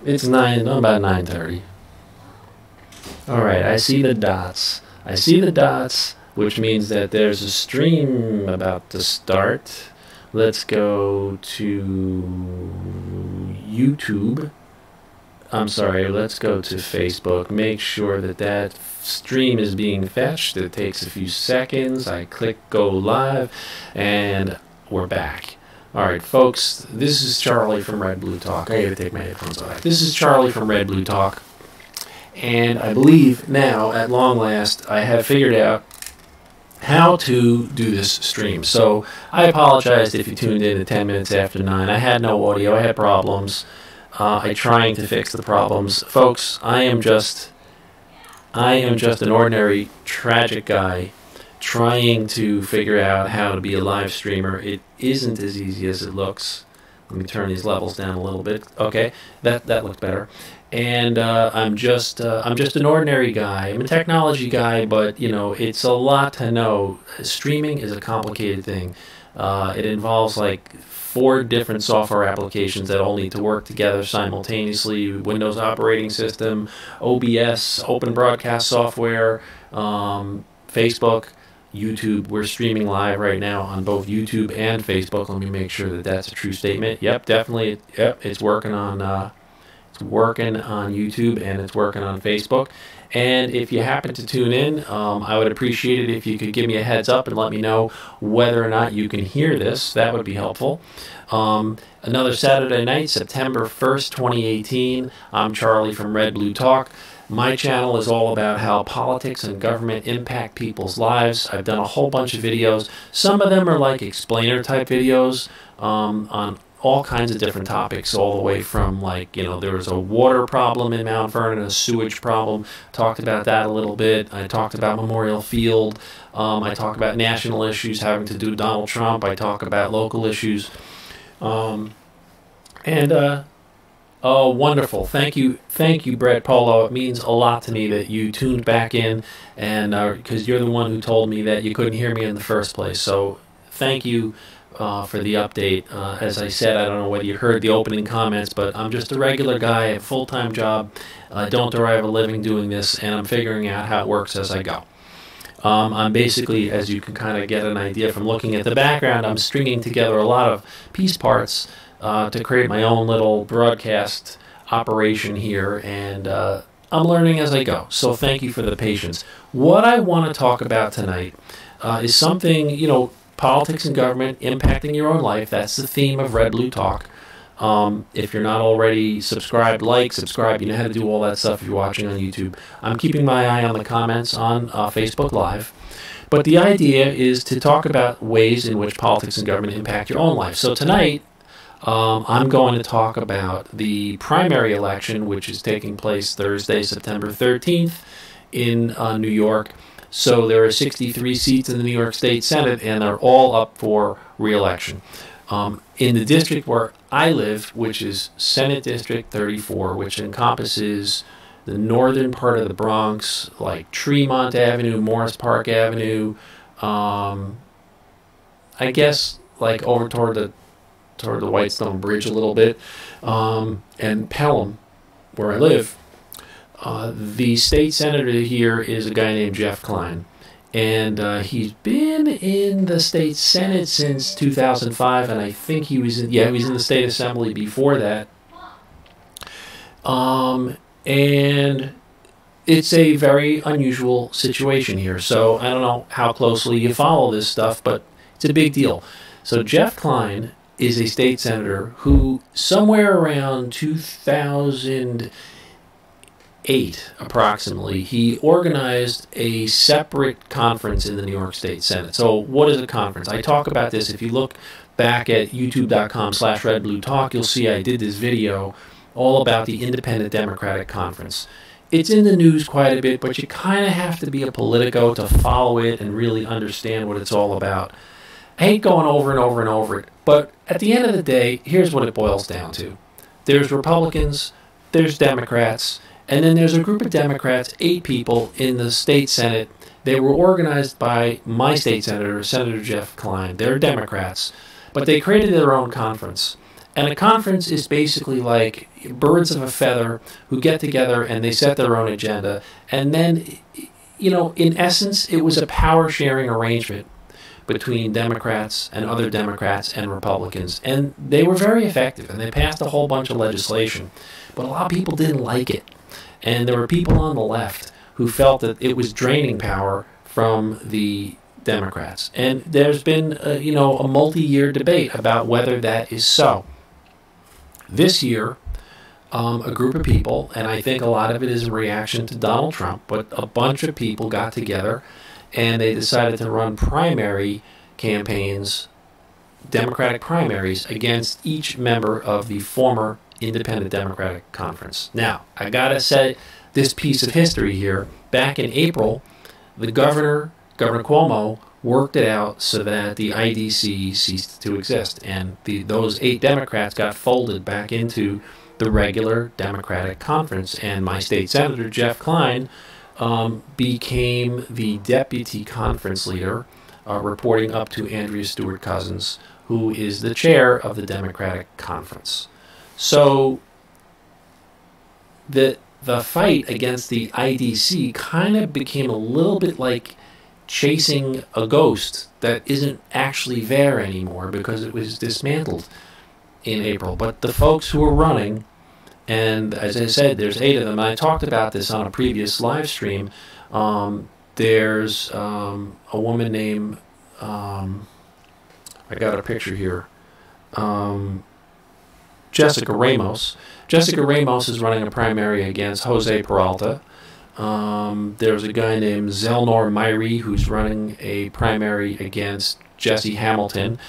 It's about 9:30. All right, I see the dots. I see the dots, which means that there's a stream about to start. Let's go to YouTube. I'm sorry, let's go to Facebook. Make sure that that stream is being fetched. It takes a few seconds. I click go live, and we're back. All right, folks, this is Charlie from Red Blue Talk. I gotta take my headphones off. This is Charlie from Red Blue Talk. And I believe now, at long last, I have figured out how to do this stream. So I apologize if you tuned in at 10 minutes after 9. I had no audio. I had problems. I'm trying to fix the problems. Folks, I am just an ordinary, tragic guy trying to figure out how to be a live streamer. It isn't as easy as it looks. Let me turn these levels down a little bit. Okay, that looked better. And I'm just an ordinary guy. I'm a technology guy, but you know, it's a lot to know. Streaming is a complicated thing. It involves like 4 different software applications that all need to work together simultaneously. Windows operating system, OBS, open broadcast software, Facebook, YouTube. We're streaming live right now on both YouTube and Facebook. Let me make sure that that's a true statement. Yep, definitely. Yep, it's working on YouTube and it's working on Facebook. And if you happen to tune in, I would appreciate it if you could give me a heads up and let me know whether or not you can hear this. That would be helpful. Another Saturday night, September 1st, 2018. I'm Charlie from Red Blue Talk. My channel is all about how politics and government impact people's lives. I've done a whole bunch of videos. Some of them are like explainer type videos on all kinds of different topics, all the way from, like, you know, there was a water problem in Mount Vernon, a sewage problem. Talked about that a little bit. I talked about Memorial Field. I talk about national issues having to do with Donald Trump. I talk about local issues. Oh, wonderful. Thank you, Brett Polo. It means a lot to me that you tuned back in, and because you're the one who told me that you couldn't hear me in the first place. So thank you for the update. As I said, I don't know whether you heard the opening comments, but I'm just a regular guy, a full-time job. I don't derive a living doing this, and I'm figuring out how it works as I go. I'm basically, as you can kind of get an idea from looking at the background, I'm stringing together a lot of piece parts to create my own little broadcast operation here, and I'm learning as I go. So thank you for the patience. What I want to talk about tonight is something, you know, politics and government impacting your own life. That's the theme of Red Blue Talk. If you're not already subscribed, like, subscribe. You know how to do all that stuff if you're watching on YouTube. I'm keeping my eye on the comments on Facebook Live. But the idea is to talk about ways in which politics and government impact your own life. So tonight, I'm going to talk about the primary election, which is taking place Thursday, September 13th in New York. So there are 63 seats in the New York State Senate, and they're all up for re-election. In the district where I live, which is Senate District 34, which encompasses the northern part of the Bronx, like Tremont Avenue, Morris Park Avenue, I guess like over toward the Whitestone Bridge a little bit, and Pelham, where I live. The state senator here is a guy named Jeff Klein, and he's been in the state senate since 2005, and I think he was in the state assembly before that. And it's a very unusual situation here, so I don't know how closely you follow this stuff, but it's a big deal. So Jeff Klein is a state senator who, somewhere around 2008 approximately, he organized a separate conference in the New York State Senate. So what is a conference? I talk about this. If you look back at youtube.com/redbluetalk, you'll see I did this video all about the Independent Democratic Conference. It's in the news quite a bit, but you kind of have to be a politico to follow it and really understand what it's all about. I hate going over and over and over it, but at the end of the day, here's what it boils down to. There's Republicans, there's Democrats, and then there's a group of Democrats, 8 people in the state Senate. They were organized by my state senator, Senator Jeff Klein. They're Democrats, but they created their own conference. And a conference is basically like birds of a feather who get together and they set their own agenda. And then, in essence, it was a power-sharing arrangement between Democrats and other Democrats and Republicans. And they were very effective, and they passed a whole bunch of legislation. But a lot of people didn't like it. And there were people on the left who felt that it was draining power from the Democrats. And there's been, a multi-year debate about whether that is so. This year, a group of people, and I think a lot of it is a reaction to Donald Trump, but a bunch of people got together and they decided to run primary campaigns, Democratic primaries, against each member of the former Independent Democratic Conference. Now, I gotta say this piece of history here. Back in April, the Governor Cuomo, worked it out so that the IDC ceased to exist, and those 8 Democrats got folded back into the regular Democratic Conference, and my state senator, Jeff Klein, became the deputy conference leader, reporting up to Andrea Stewart-Cousins, who is the chair of the Democratic Conference. So the fight against the IDC kind of became a little bit like chasing a ghost that isn't actually there anymore because it was dismantled in April. But the folks who are running, and as I said, there's 8 of them. I talked about this on a previous live stream. There's a woman named, I got a picture here, Jessica Ramos. Jessica Ramos is running a primary against Jose Peralta. There's a guy named Zelnor Myrie who's running a primary against Jesse Hamilton,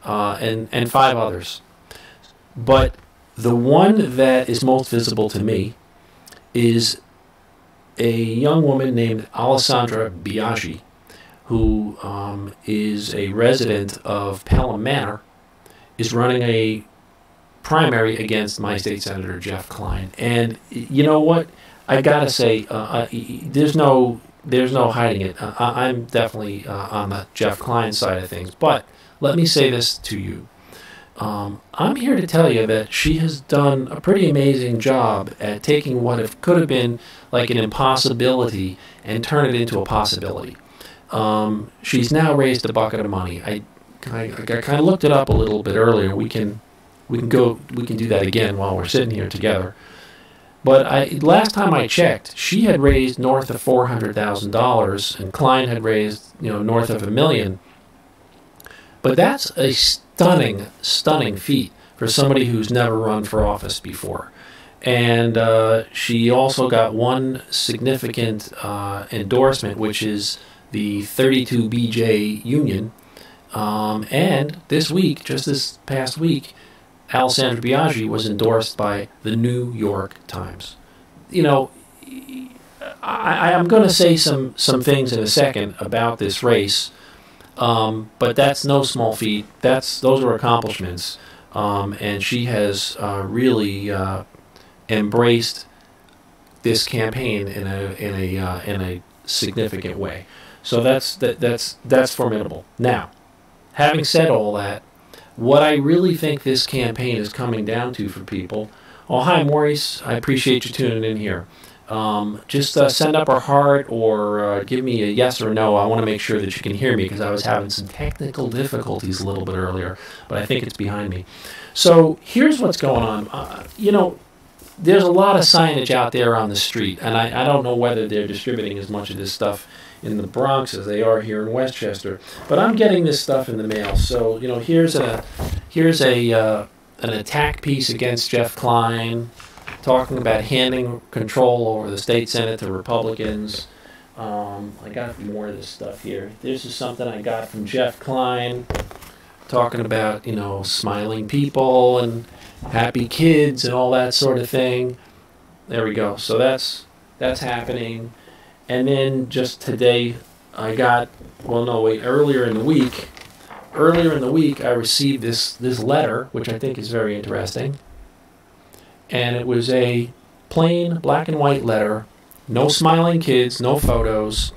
and 5 others. But the one that is most visible to me is a young woman named Alessandra Biaggi, who is a resident of Pelham Manor, is running a primary against my state senator, Jeff Klein. And you know what? I gotta say, there's no hiding it. I'm definitely on the Jeff Klein side of things. But let me say this to you. I'm here to tell you that she has done a pretty amazing job at taking what could have been like an impossibility and turn it into a possibility. She's now raised a bucket of money. I kind of looked it up a little bit earlier. We can do that again while we're sitting here together. But last time I checked, she had raised north of $400,000, and Klein had raised north of $1 million. But that's a stunning feat for somebody who's never run for office before. And she also got one significant endorsement, which is the 32BJ union. And this week, just this past week, Alessandra Biaggi was endorsed by the New York Times. I'm going to say some things in a second about this race, but that's no small feat. Those are accomplishments, and she has really embraced this campaign in a significant way. So that's formidable. Now, having said all that, what I really think this campaign is coming down to for people... Oh, hi, Maurice. I appreciate you tuning in here. Just send up a heart or give me a yes or no. I want to make sure that you can hear me because I was having some technical difficulties a little bit earlier, but I think it's behind me. So here's what's going on. There's a lot of signage out there on the street, and I don't know whether they're distributing as much of this stuff in the Bronx as they are here in Westchester, but I'm getting this stuff in the mail. So here's an attack piece against Jeff Klein, talking about handing control over the state Senate to Republicans. I got more of this stuff here. This is something I got from Jeff Klein, talking about smiling people and happy kids and all that sort of thing. There we go. So that's happening. And then just today, earlier in the week, I received this letter, which I think is very interesting. And it was a plain black and white letter, no smiling kids, no photos,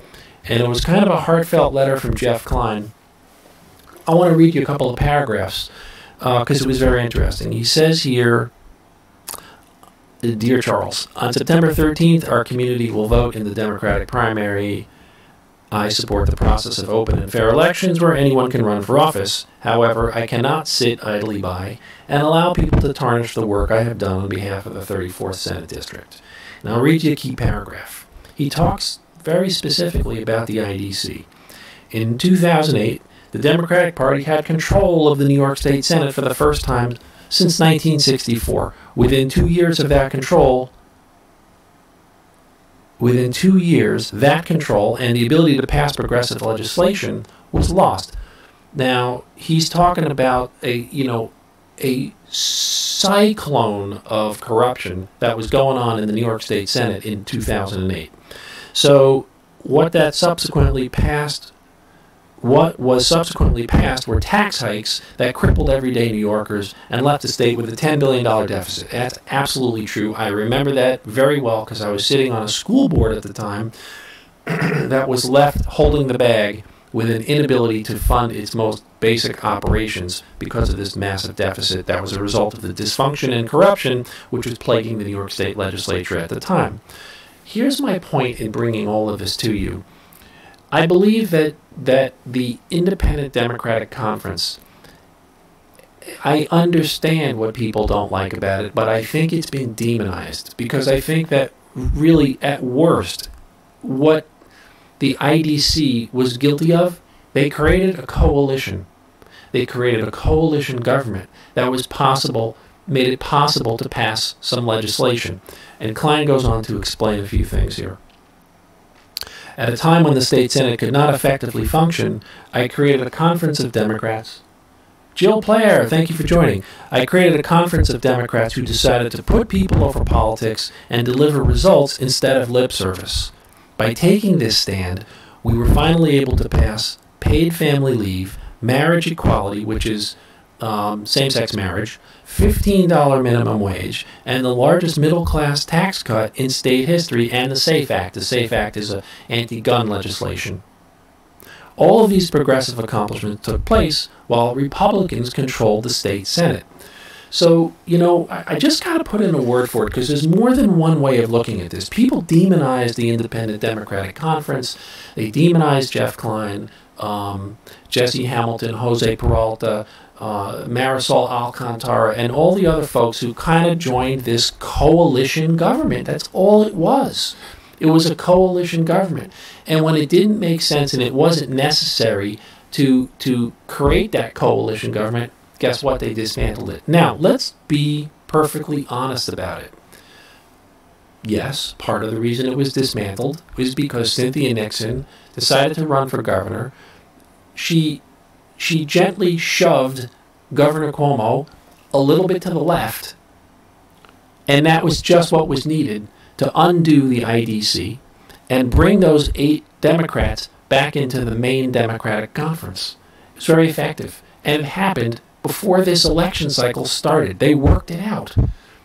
and it was kind of a heartfelt letter from Jeff Klein. I want to read you a couple of paragraphs. because it was very interesting. He says here, Dear Charles, on September 13th, our community will vote in the Democratic primary. I support the process of open and fair elections where anyone can run for office. However, I cannot sit idly by and allow people to tarnish the work I have done on behalf of the 34th Senate District. Now I'll read you a key paragraph. He talks very specifically about the IDC. In 2008, the Democratic Party had control of the New York State Senate for the first time since 1964. Within 2 years of that control, that control and the ability to pass progressive legislation was lost. Now, he's talking about a cyclone of corruption that was going on in the New York State Senate in 2008. So what was subsequently passed were tax hikes that crippled everyday New Yorkers and left the state with a $10 billion deficit. That's absolutely true. I remember that very well because I was sitting on a school board at the time that was left holding the bag with an inability to fund its most basic operations because of this massive deficit that was a result of the dysfunction and corruption which was plaguing the New York State legislature at the time. Here's my point in bringing all of this to you. I believe that the Independent Democratic Conference, I understand what people don't like about it, but I think it's been demonized because I think that really, at worst, what the IDC was guilty of, they created a coalition. They created a coalition government that was possible, made it possible to pass some legislation. And Klein goes on to explain a few things here. At a time when the state Senate could not effectively function, I created a conference of Democrats. Jill Player, thank you for joining. I created a conference of Democrats who decided to put people over politics and deliver results instead of lip service. By taking this stand, we were finally able to pass paid family leave, marriage equality, which is same-sex marriage, $15 minimum wage, and the largest middle-class tax cut in state history, and the SAFE Act. The SAFE Act is an anti-gun legislation. All of these progressive accomplishments took place while Republicans controlled the state Senate. So, I just got to put in a word for it because there's more than one way of looking at this. People demonize the Independent Democratic Conference. They demonize Jeff Klein, Jesse Hamilton, Jose Peralta, Marisol Alcantara, and all the other folks who kind of joined this coalition government. That's all it was. It was a coalition government. And when it didn't make sense and it wasn't necessary to create that coalition government, guess what? They dismantled it. Now, let's be perfectly honest about it. Yes, part of the reason it was dismantled was because Cynthia Nixon decided to run for governor. She gently shoved Governor Cuomo a little bit to the left, and that was just what was needed to undo the IDC and bring those 8 Democrats back into the main Democratic conference. It's very effective, and it happened before this election cycle started. They worked it out,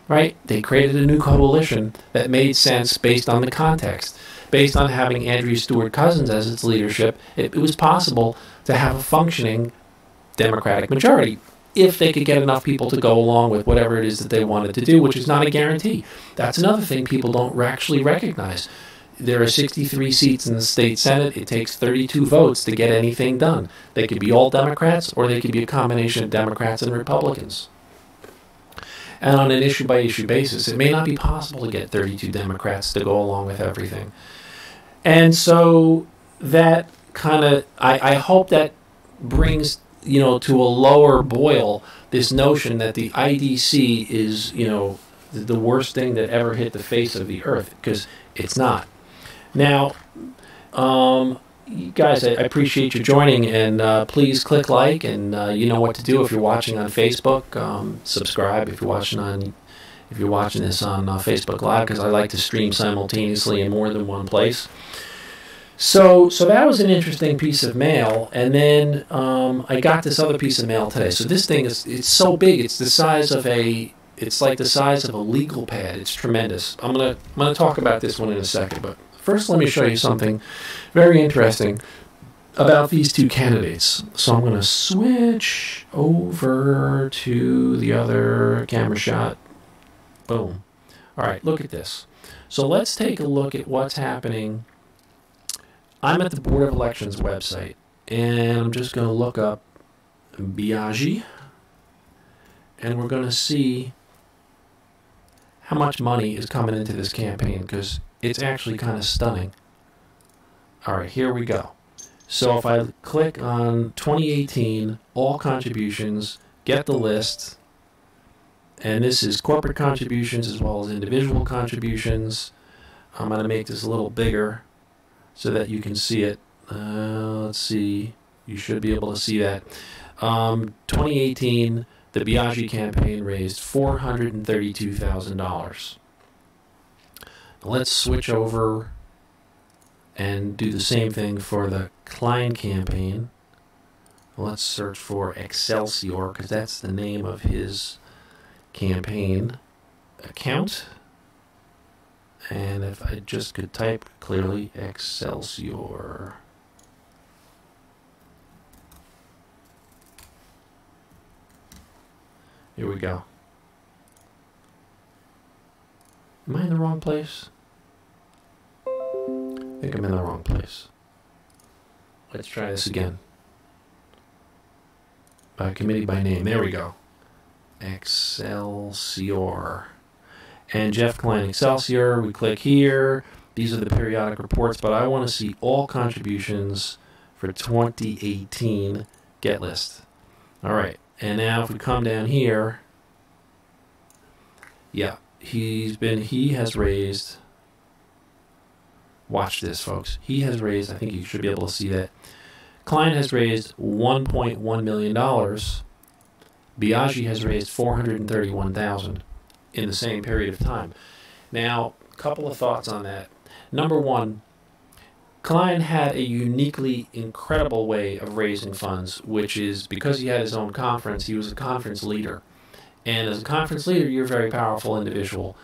right? They created a new coalition that made sense based on the context. Based on having Andrea Stewart Cousins as its leadership, it was possible to have a functioning Democratic majority if they could get enough people to go along with whatever it is that they wanted to do, which is not a guarantee. That's another thing people don't actually recognize. There are 63 seats in the state Senate. It takes 32 votes to get anything done. They could be all Democrats, or they could be a combination of Democrats and Republicans. And on an issue-by-issue basis, it may not be possible to get 32 Democrats to go along with everything. And so that kind of, I hope that brings, to a lower boil this notion that the IDC is, the worst thing that ever hit the face of the earth, because it's not. Now, you guys, I appreciate you joining, and please click like, and you know what to do if you're watching on Facebook. Subscribe if you're watching this on Facebook Live, because I like to stream simultaneously in more than one place. So that was an interesting piece of mail, and then I got this other piece of mail today. So this thing it's so big, it's like the size of a legal pad. It's tremendous. I'm gonna talk about this one in a second, but first let me show you something very interesting about these two candidates. So I'm going to switch over to the other camera shot. Boom. All right, look at this. So let's take a look at what's happening. I'm at the Board of Elections website, and I'm just going to look up Biaggi, and we're going to see how much money is coming into this campaign, because it's actually kind of stunning. All right, here we go. So if I click on 2018, all contributions, get the list, and this is corporate contributions as well as individual contributions. I'm going to make this a little bigger so that you can see it. Let's see. You should be able to see that. 2018, the Biaggi campaign raised $432,000. Let's switch over and do the same thing for the Klein campaign. Let's search for Excelsior, because that's the name of his campaign account. And if I just could type clearly, Excelsior. Here we go. Am I in the wrong place? I think I'm in the wrong place. Let's try this again. By committee by name. There we go. Excelsior. And Jeff Klein Excelsior. We click here. These are the periodic reports, but I want to see all contributions for 2018 get list. All right. And now if we come down here, yeah, he has raised, watch this, folks. He has raised, I think you should be able to see that. Klein has raised $1.1 million. Biaggi has raised $431,000 in the same period of time. Now, a couple of thoughts on that. Number one, Klein had a uniquely incredible way of raising funds, which is because he had his own conference, he was a conference leader. And as a conference leader, you're a very powerful individual.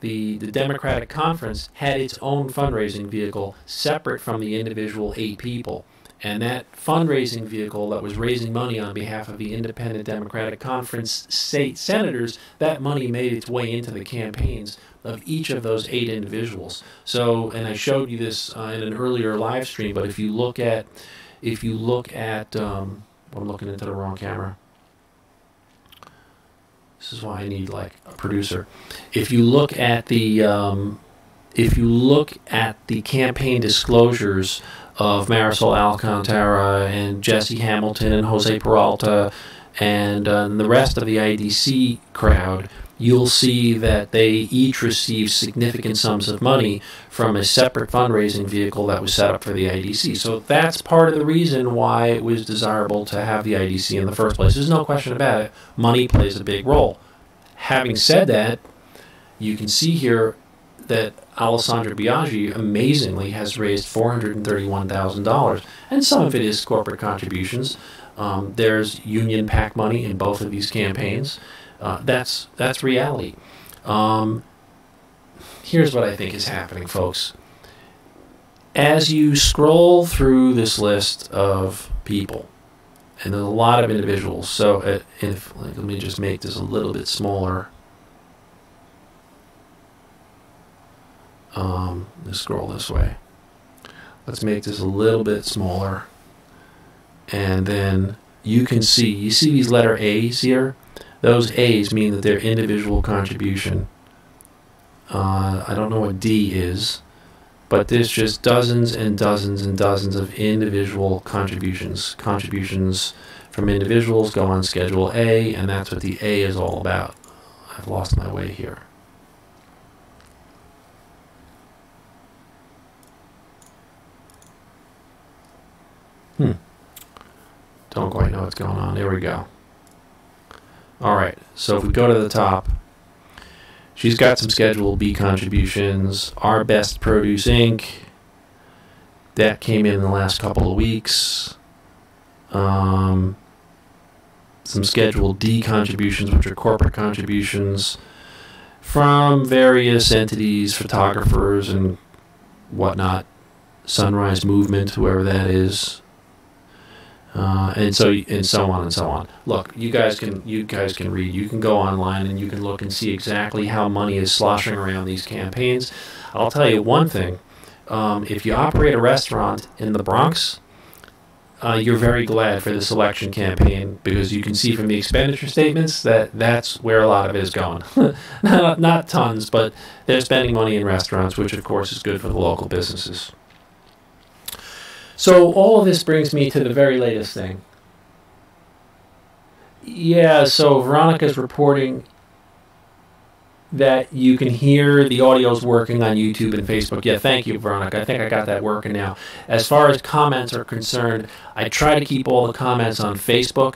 The Democratic Conference had its own fundraising vehicle separate from the individual 8 people. And that fundraising vehicle that was raising money on behalf of the independent Democratic Conference state senators, that money made its way into the campaigns of each of those 8 individuals. So, and I showed you this in an earlier live stream, but if you look at, I'm looking into the wrong camera. This is why I need like a producer. If you look at the campaign disclosures of Marisol Alcantara and Jesse Hamilton and Jose Peralta and the rest of the IDC crowd, you'll see that they each received significant sums of money from a separate fundraising vehicle that was set up for the IDC. So that's part of the reason why it was desirable to have the IDC in the first place. There's no question about it. Money plays a big role. Having said that, you can see here that Alessandra Biaggi amazingly has raised $431,000, and some of it is corporate contributions. There's union PAC money in both of these campaigns. That's reality. Here's what I think is happening, folks. As you scroll through this list of people, and there's a lot of individuals, so let me just make this a little bit smaller. Let's scroll this way. Let's make this a little bit smaller. And then you see these letter A's here? Those A's mean that they're individual contribution. I don't know what D is, but there's just dozens and dozens and dozens of individual contributions. Contributions from individuals go on Schedule A, and that's what the A is all about. I've lost my way here. Don't quite know what's going on. There we go. All right, so if we go to the top, she's got some Schedule B contributions. Our Best Produce Inc. That came in the last couple of weeks. Some Schedule D contributions, which are corporate contributions from various entities, photographers and whatnot. Sunrise Movement, whoever that is. and so on and so on. Look, you guys can read. You can go online and you can look and see exactly how money is sloshing around these campaigns. I'll tell you one thing: if you operate a restaurant in the Bronx, you're very glad for this election campaign, because you can see from the expenditure statements that that's where a lot of it is going. Not tons, but they're spending money in restaurants, which of course is good for the local businesses. So all of this brings me to the very latest thing. Yeah, so Veronica's reporting that you can hear the audio's working on YouTube and Facebook. Yeah, thank you, Veronica. I think I got that working now. As far as comments are concerned, I try to keep all the comments on Facebook.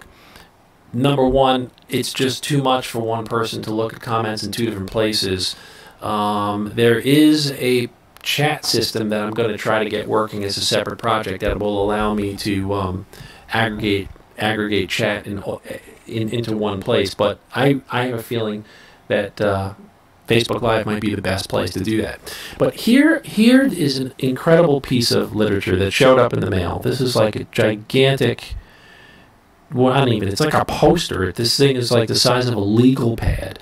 Number one, it's just too much for one person to look at comments in two different places. There is a chat system that I'm going to try to get working as a separate project that will allow me to aggregate chat into one place. But I have a feeling that Facebook Live might be the best place to do that. But here is an incredible piece of literature that showed up in the mail. This is like a gigantic, well, I don't even, it's like a poster. This thing is like the size of a legal pad.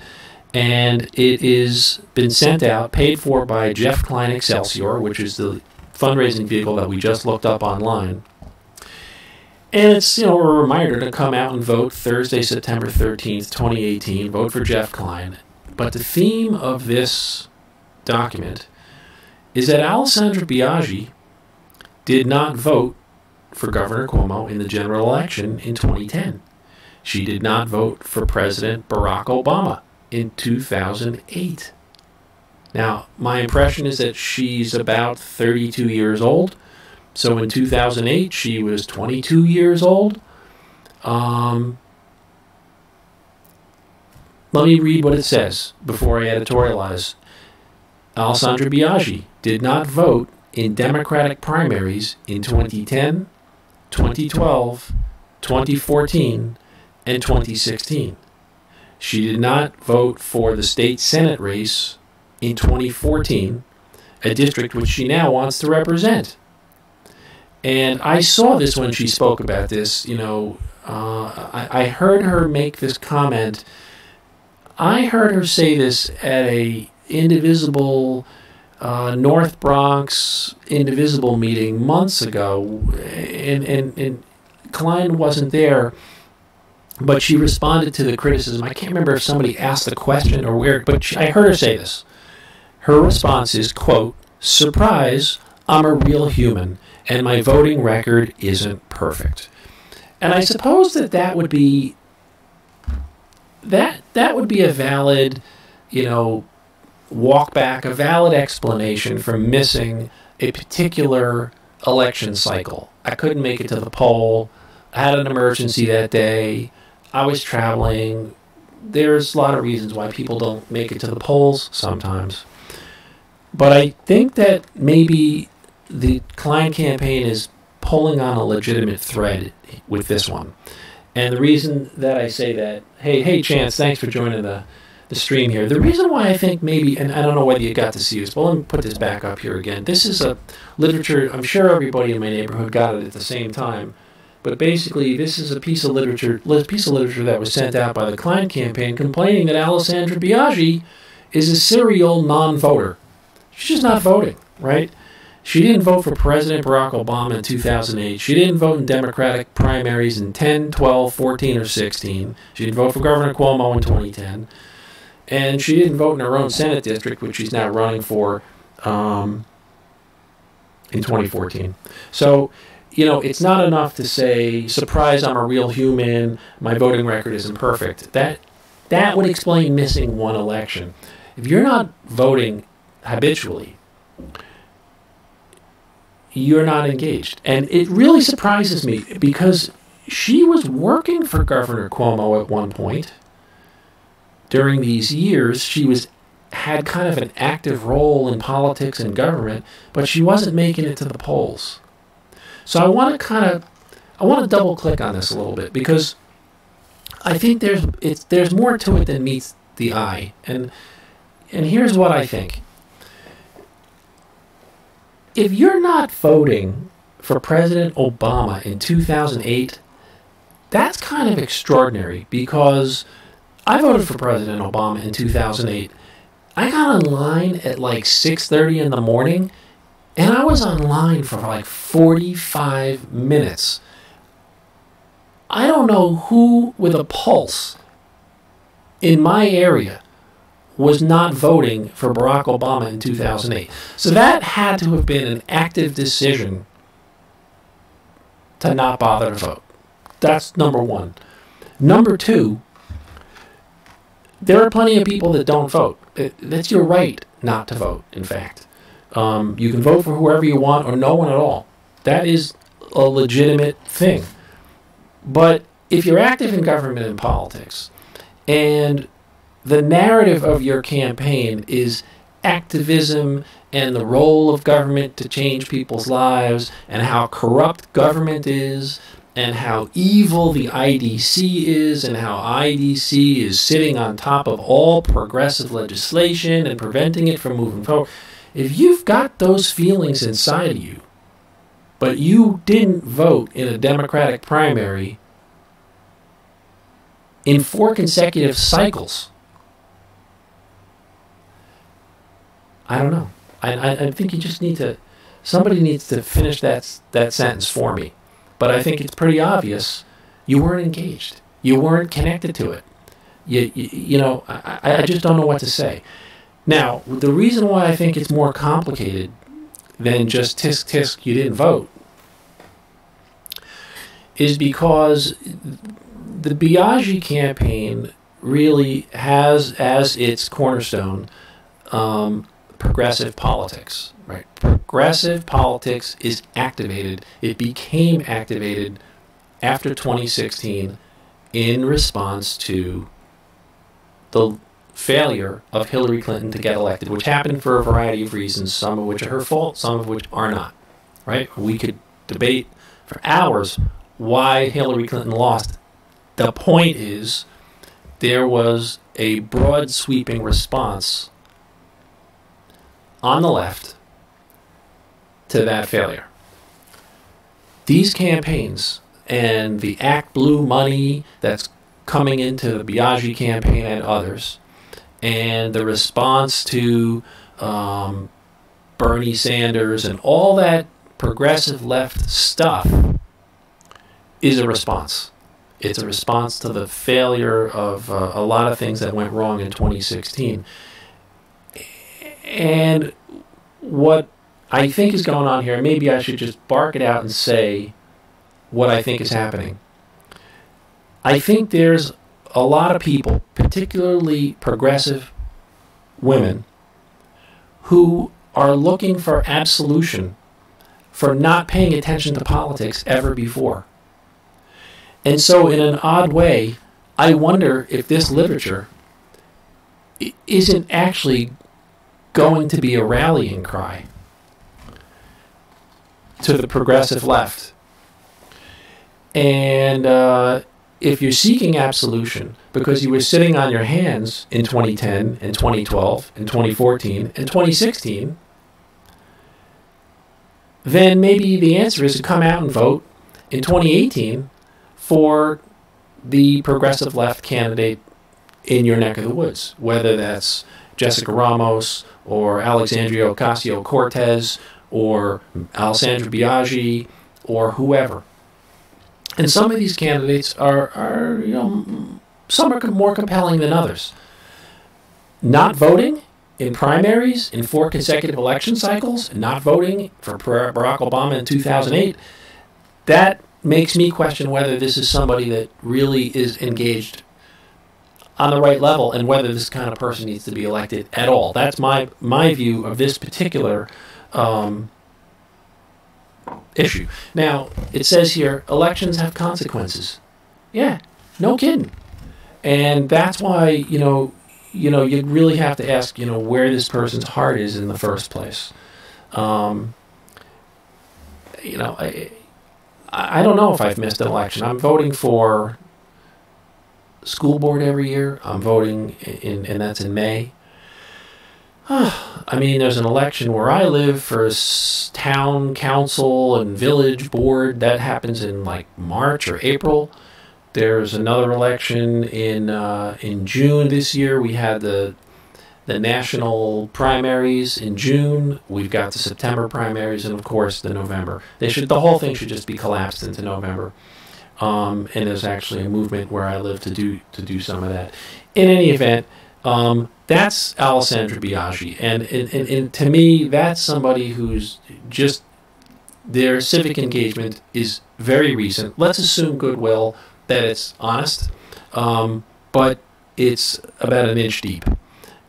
And it is been sent out, paid for by Jeff Klein Excelsior, which is the fundraising vehicle that we just looked up online. And it's, a reminder to come out and vote Thursday, September 13th, 2018. Vote for Jeff Klein. But the theme of this document is that Alessandra Biaggi did not vote for Governor Cuomo in the general election in 2010. She did not vote for President Barack Obama in 2008. Now, my impression is that she's about 32 years old. So in 2008, she was 22 years old. Let me read what it says before I editorialize. Alessandra Biaggi did not vote in Democratic primaries in 2010, 2012, 2014, and 2016. She did not vote for the state Senate race in 2014, a district which she now wants to represent. And I saw this when she spoke about this. I heard her make this comment. I heard her say this at a Indivisible North Bronx Indivisible meeting months ago, and Klein wasn't there, but she responded to the criticism. I can't remember if somebody asked the question or where, but I heard her say this. Her response is, quote, "Surprise, I'm a real human, and my voting record isn't perfect." And I suppose that would be that would be a valid, walk back, a valid explanation for missing a particular election cycle. I couldn't make it to the poll. I had an emergency that day. I was traveling. There's a lot of reasons why people don't make it to the polls sometimes. But I think that maybe the Klein campaign is pulling on a legitimate thread with this one. And the reason that I say that, hey Chance, thanks for joining the stream here. The reason why I think maybe, and I don't know whether you got to see this, but let me put this back up here again. This is a literature, I'm sure everybody in my neighborhood got it at the same time, but basically this is a piece of literature that was sent out by the Klein campaign complaining that Alessandra Biaggi is a serial non-voter. She's just not voting, right? She didn't vote for President Barack Obama in 2008. She didn't vote in Democratic primaries in 10, 12, 14, or 16. She didn't vote for Governor Cuomo in 2010. And she didn't vote in her own Senate district, which she's now running for in 2014. So, it's not enough to say, surprise, I'm a real human, my voting record isn't perfect. That would explain missing one election. If you're not voting habitually, you're not engaged. And it really surprises me because she was working for Governor Cuomo at one point. During these years, she had kind of an active role in politics and government, but she wasn't making it to the polls. So I want to double click on this a little bit because I think there's more to it than meets the eye. And here's what I think. If you're not voting for President Obama in 2008, that's kind of extraordinary, because I voted for President Obama in 2008. I got online at like 6:30 in the morning, and I was online for like 45 minutes. I don't know who with a pulse in my area was not voting for Barack Obama in 2008. So that had to have been an active decision to not bother to vote. That's number one. Number two, there are plenty of people that don't vote. That's your right not to vote, in fact. You can vote for whoever you want or no one at all. That is a legitimate thing. But if you're active in government and politics, and the narrative of your campaign is activism and the role of government to change people's lives, and how corrupt government is, and how evil the IDC is, and how IDC is sitting on top of all progressive legislation and preventing it from moving forward. If you've got those feelings inside of you, but you didn't vote in a Democratic primary in 4 consecutive cycles, I don't know. I think you just need to, somebody needs to finish that sentence for me. But I think it's pretty obvious you weren't engaged. You weren't connected to it. You know, I just don't know what to say. Now, the reason why I think it's more complicated than just tisk tisk, you didn't vote, is because the Biaggi campaign really has as its cornerstone progressive politics, right? Progressive politics is activated. It became activated after 2016 in response to the failure of Hillary Clinton to get elected, which happened for a variety of reasons, some of which are her fault, some of which are not, right? We could debate for hours why Hillary Clinton lost. The point is, there was a broad sweeping response on the left to that failure. These campaigns and the Act Blue money that's coming into the Biaggi campaign and others, and the response to Bernie Sanders and all that progressive left stuff is a response. It's a response to the failure of a lot of things that went wrong in 2016. And what I think is going on here, maybe I should just bark it out and say what I think is happening. I think there's a lot of people, particularly progressive women, who are looking for absolution for not paying attention to politics ever before. And so in an odd way, I wonder if this literature isn't actually going to be a rallying cry to the progressive left. And if you're seeking absolution because you were sitting on your hands in 2010 and 2012 and 2014 and 2016, then maybe the answer is to come out and vote in 2018 for the progressive left candidate in your neck of the woods, whether that's Jessica Ramos or Alexandria Ocasio-Cortez or Alessandra Biaggi or whoever. And some of these candidates are you know, some are more compelling than others. Not voting in primaries in 4 consecutive election cycles, not voting for Barack Obama in 2008, that makes me question whether this is somebody that really is engaged on the right level and whether this kind of person needs to be elected at all. That's my view of this particular issue. Now, it says here, elections have consequences. Yeah, no kidding. And that's why, you really have to ask, where this person's heart is in the first place. I don't know if I've missed an election. I'm voting for school board every year. I'm voting and that's in May. I mean, there's an election where I live for town council and village board. That happens in like March or April. There's another election in June this year. We had the national primaries in June. We've got the September primaries, and of course the November. The whole thing should just be collapsed into November. And there's actually a movement where I live to do some of that. In any event, that's Alessandra Biaggi, and to me, that's somebody who's just, their civic engagement is very recent. Let's assume goodwill, that it's honest, but it's about an inch deep,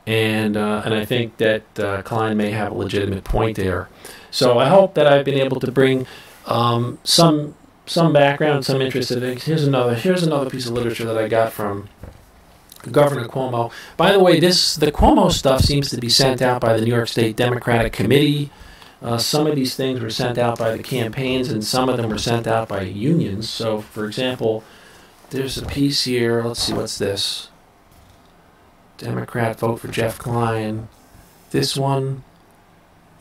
and I think that Klein may have a legitimate point there. So I hope that I've been able to bring some background, some interest in things. Here's another piece of literature that I got from Governor Cuomo. By the way, the Cuomo stuff seems to be sent out by the New York State Democratic Committee. Some of these things were sent out by the campaigns, and some of them were sent out by unions. So, for example, there's a piece here. Let's see, what's this? Democrat vote for Jeff Klein. This one.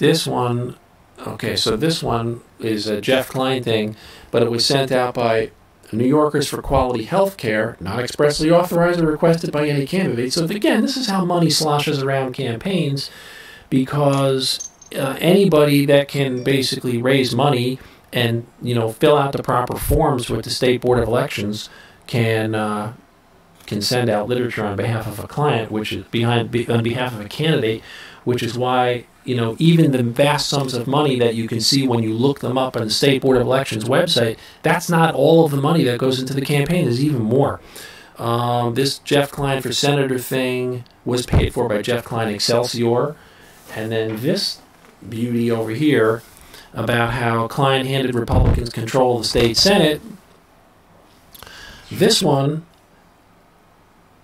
Okay, so this one is a Jeff Klein thing, but it was sent out by New Yorkers for Quality Health Care, not expressly authorized or requested by any candidate. So again, this is how money sloshes around campaigns, because anybody that can basically raise money and fill out the proper forms with the State Board of Elections can send out literature on behalf of a client, which is on behalf of a candidate, which is why even the vast sums of money that you can see when you look them up on the State Board of Elections website, that's not all of the money that goes into the campaign. There's even more. This Jeff Klein for Senator thing was paid for by Jeff Klein Excelsior. And then this beauty over here about how Klein handed Republicans control of the state Senate. This one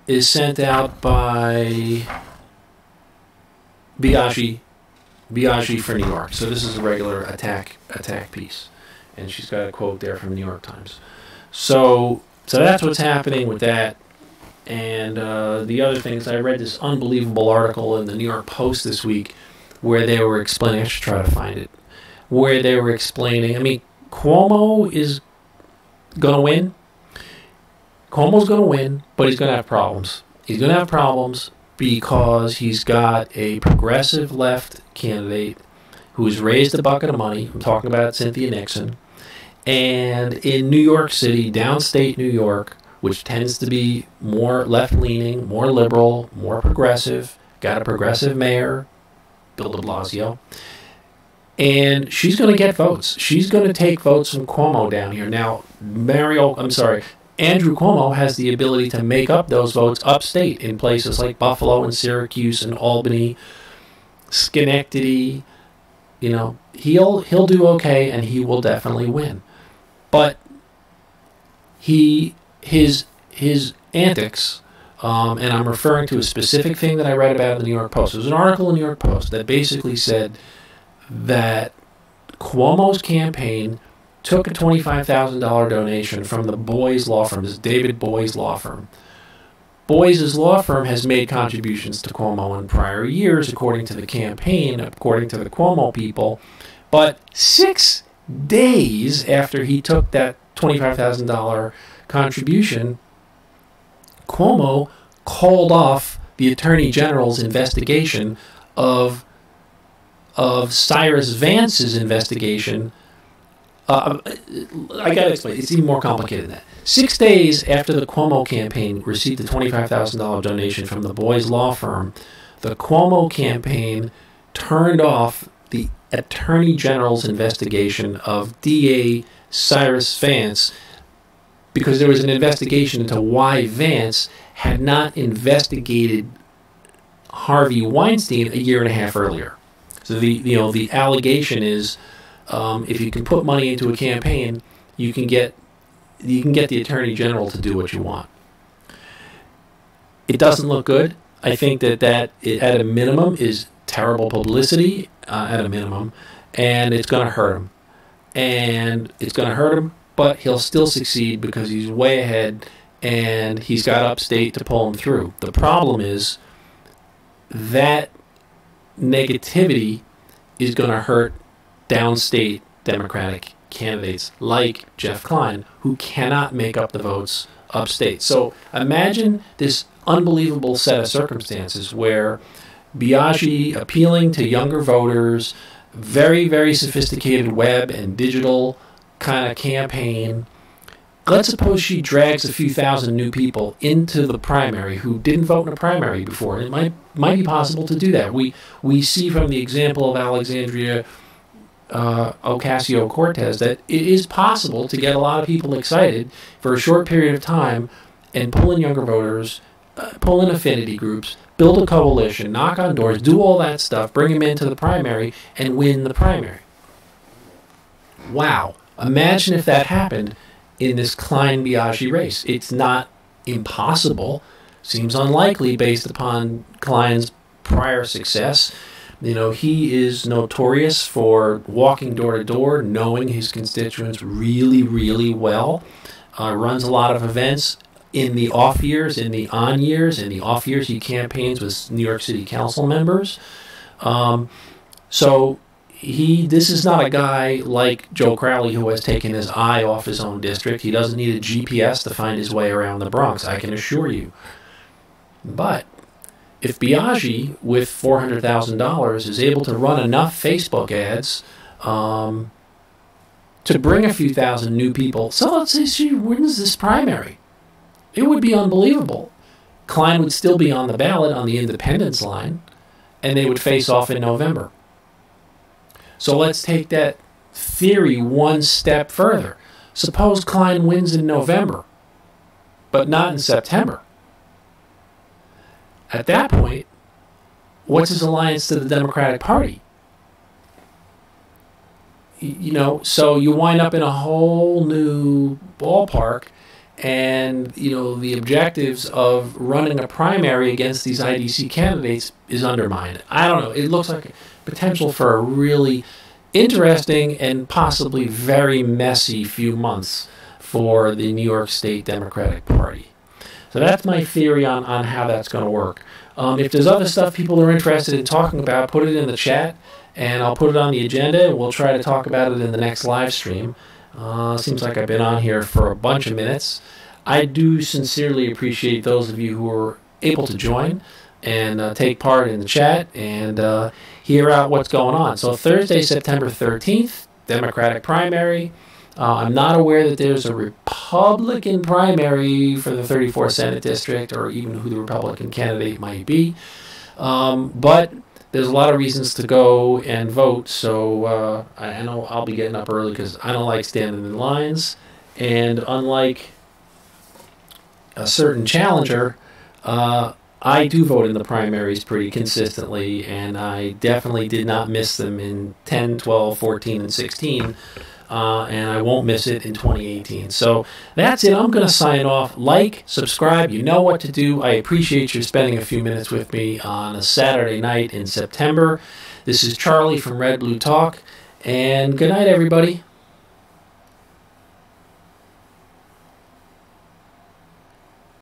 is sent out by Biaggi for New York. So this is a regular attack piece, and she's got a quote there from the New York Times. So that's what's happening with that. And the other thing is, I read this unbelievable article in the New York Post this week where they were explaining, I should try to find it, where they were explaining, I mean, Cuomo is going to win. Cuomo's going to win, but he's going to have problems. He's going to have problems because he's got a progressive left candidate who's raised a bucket of money. I'm talking about Cynthia Nixon. And in New York City, downstate New York, which tends to be more left-leaning, more liberal, more progressive, got a progressive mayor, Bill de Blasio, and she's going to get votes. She's going to take votes from Cuomo down here. Now, Andrew Cuomo has the ability to make up those votes upstate in places like Buffalo and Syracuse and Albany, Schenectady. He'll do okay, and he will definitely win. But his antics, and I'm referring to a specific thing that I read about in the New York Post. There was an article in the New York Post that basically said that Cuomo's campaign took a $25,000 donation from the Boyes law firm, this David Boyes law firm. Boyes' law firm has made contributions to Cuomo in prior years, according to the campaign, according to the Cuomo people. But 6 days after he took that $25,000 contribution, Cuomo called off the Attorney General's investigation of Cyrus Vance's investigation. I got to explain. It's even more complicated than that. 6 days after the Cuomo campaign received the $25,000 donation from the Boyes law firm, the Cuomo campaign turned off the Attorney General's investigation of DA Cyrus Vance because there was an investigation into why Vance had not investigated Harvey Weinstein a year and a half earlier. So the allegation is, if you can put money into a campaign, you can get the Attorney General to do what you want. It doesn't look good. I think that at a minimum is terrible publicity at a minimum, and it's going to hurt him. And it's going to hurt him, but he'll still succeed because he's way ahead, and he's got upstate to pull him through. The problem is that negativity is going to hurt downstate Democratic candidates like Jeff Klein, who cannot make up the votes upstate. So imagine this unbelievable set of circumstances where Biaggi appealing to younger voters, very, very sophisticated web and digital kind of campaign. Let's suppose she drags a few thousand new people into the primary who didn't vote in a primary before. It might be possible to do that. We see from the example of Alexandria Ocasio-Cortez that it is possible to get a lot of people excited for a short period of time and pull in younger voters, pull in affinity groups, build a coalition, knock on doors, do all that stuff, bring them into the primary, and win the primary. Wow. Imagine if that happened in this Klein-Biaggi race. It's not impossible. Seems unlikely based upon Klein's prior success. You know, he is notorious for walking door to door, knowing his constituents really, really well. Runs a lot of events in the off years, in the on years. In the off years, he campaigns with New York City Council members. So this is not a guy like Joe Crowley who has taken his eye off his own district. He doesn't need a GPS to find his way around the Bronx, I can assure you. But if Biaggi, with $400,000, is able to run enough Facebook ads to bring a few thousand new people, so let's say she wins this primary, it would be unbelievable. Klein would still be on the ballot on the independence line, and they would face off in November. So let's take that theory one step further. Suppose Klein wins in November, but not in September. At that point, what's his alliance to the Democratic Party? You know, so you wind up in a whole new ballpark, and, you know, the objectives of running a primary against these IDC candidates is undermined. I don't know. It looks like potential for a really interesting and possibly very messy few months for the New York State Democratic Party. So that's my theory on how that's going to work. If there's other stuff people are interested in talking about, put it in the chat, and I'll put it on the agenda, and we'll try to talk about it in the next live stream. Seems like I've been on here for a bunch of minutes. I do sincerely appreciate those of you who are able to join and take part in the chat and hear out what's going on. So Thursday, September 13th, Democratic primary. I'm not aware that there's a Republican primary for the 34th Senate District, or even who the Republican candidate might be. But there's a lot of reasons to go and vote, so I know I'll be getting up early because I don't like standing in lines. And unlike a certain challenger, I do vote in the primaries pretty consistently, and I definitely did not miss them in 10, 12, 14, and 16. And I won't miss it in 2018. So that's it. I'm going to sign off. Like, subscribe. You know what to do. I appreciate you spending a few minutes with me on a Saturday night in September. This is Charlie from Red Blue Talk, and good night, everybody.